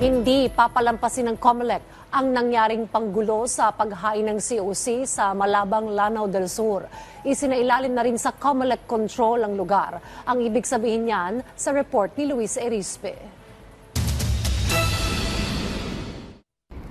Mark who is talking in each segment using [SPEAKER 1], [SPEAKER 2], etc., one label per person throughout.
[SPEAKER 1] Hindi papalampasin ng COMELEC ang nangyaring panggulo sa paghain ng COC sa Malabang, Lanao del Sur. Isinailalim na rin sa COMELEC control ang lugar. Ang ibig sabihin niyan sa report ni Luis Erispe.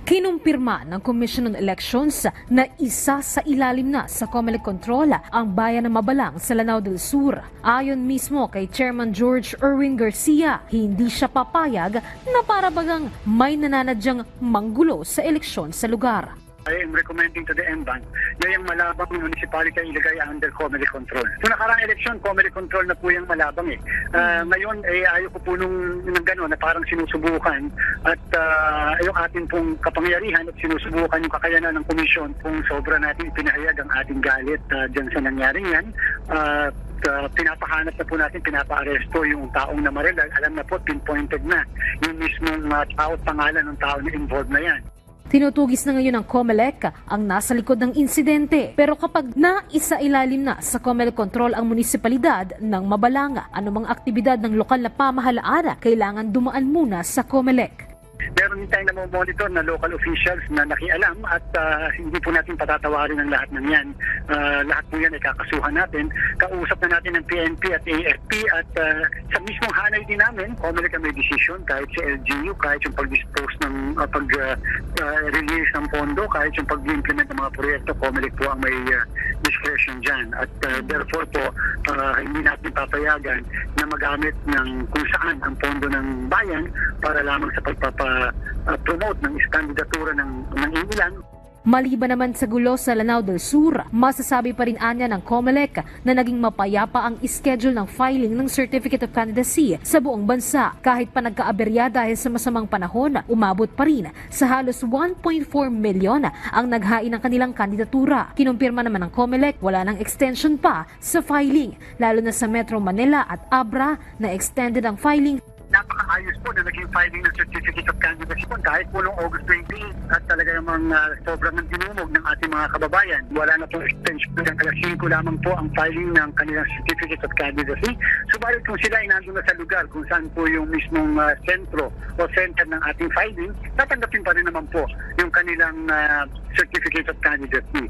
[SPEAKER 2] Kinumpirma ng Commission on Elections na isa sa ilalim na sa COMELEC control ang bayan ng Mabalang sa Lanao del Sur. Ayon mismo kay Chairman George Erwin Garcia, hindi siya papayag na parabagang may nananadyang manggulo sa eleksyon sa lugar.
[SPEAKER 3] I am recommending to the MBAN na yung Malabang municipality ilagay under COMELEC control. So nakarang eleksyon, COMELEC control na po yung Malabang eh. Ngayon, ayaw ko po nung gano'n na parang sinusubukan at yung ating pong kapangyarihan at sinusubukan yung kakayanan ng komisyon kung sobra natin pinahayag ang ating galit dyan sa nangyaring yan. Pinapahanap na po natin, pinapa-aresto yung taong namaril. Alam na po, pinpointed na yung mismong tao, pangalan ng tao na involved na yan.
[SPEAKER 2] Tinutugis na ngayon ng COMELEC ang nasa likod ng insidente. Pero kapag naisailalim na sa COMELEC control ang munisipalidad ng Mabalanga, anumang aktibidad ng lokal na pamahalaan kailangan dumaan muna sa COMELEC.
[SPEAKER 3] Meron din tayong namomonitor na local officials na nakialam at hindi po natin patatawarin ang lahat ng yan. Lahat po yan ay kakasuhan natin. Kausap na natin ng PNP at AFP at sa mismong hanay din namin, COMELEC may decision kahit sa LGU, kahit yung pag-dispose ng pag-release ng pondo, kahit yung pag-implement ng mga proyekto, COMELEC po ang may discretion dyan. At therefore po, hindi natin papayagan na magamit ng kung saan ang pondo ng bayan para lamang sa pagpapa-promote ng kandidatura ng ilan.
[SPEAKER 2] Maliban naman sa gulo sa Lanao del Sur, masasabi pa rin anya ng COMELEC na naging mapayapa ang schedule ng filing ng Certificate of Candidacy sa buong bansa. Kahit pa nagkaaberya dahil sa masamang panahon, umabot pa rin sa halos 1.4 milyon ang naghain ng kanilang kandidatura. Kinumpirma naman ng COMELEC wala ng extension pa sa filing, lalo na sa Metro Manila at Abra na extended ang filing.
[SPEAKER 3] Napakaayos po na naging filing ng Certificate of Candidacy po kahit po noong August 28 at talaga namang sobrang dinumog ng ating mga kababayan. Wala na po extension ng alas 5 lamang po ang filing ng kanilang Certificate of Candidacy. Subalit kung sila ay nandun na sa lugar kung saan po yung mismong sentro o center ng ating filing, tatanggapin pa rin naman po yung kanilang Certificate of Candidacy.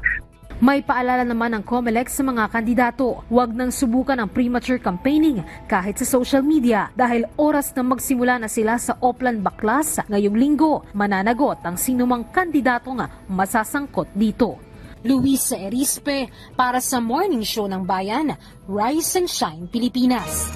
[SPEAKER 2] May paalala naman ng COMELEC sa mga kandidato, huwag nang subukan ang premature campaigning kahit sa social media dahil oras na magsimula na sila sa Oplan Baklas ngayong linggo, mananagot ang sinumang kandidato nga masasangkot dito. Luisa Erispe para sa Morning Show ng Bayan, Rise and Shine Pilipinas.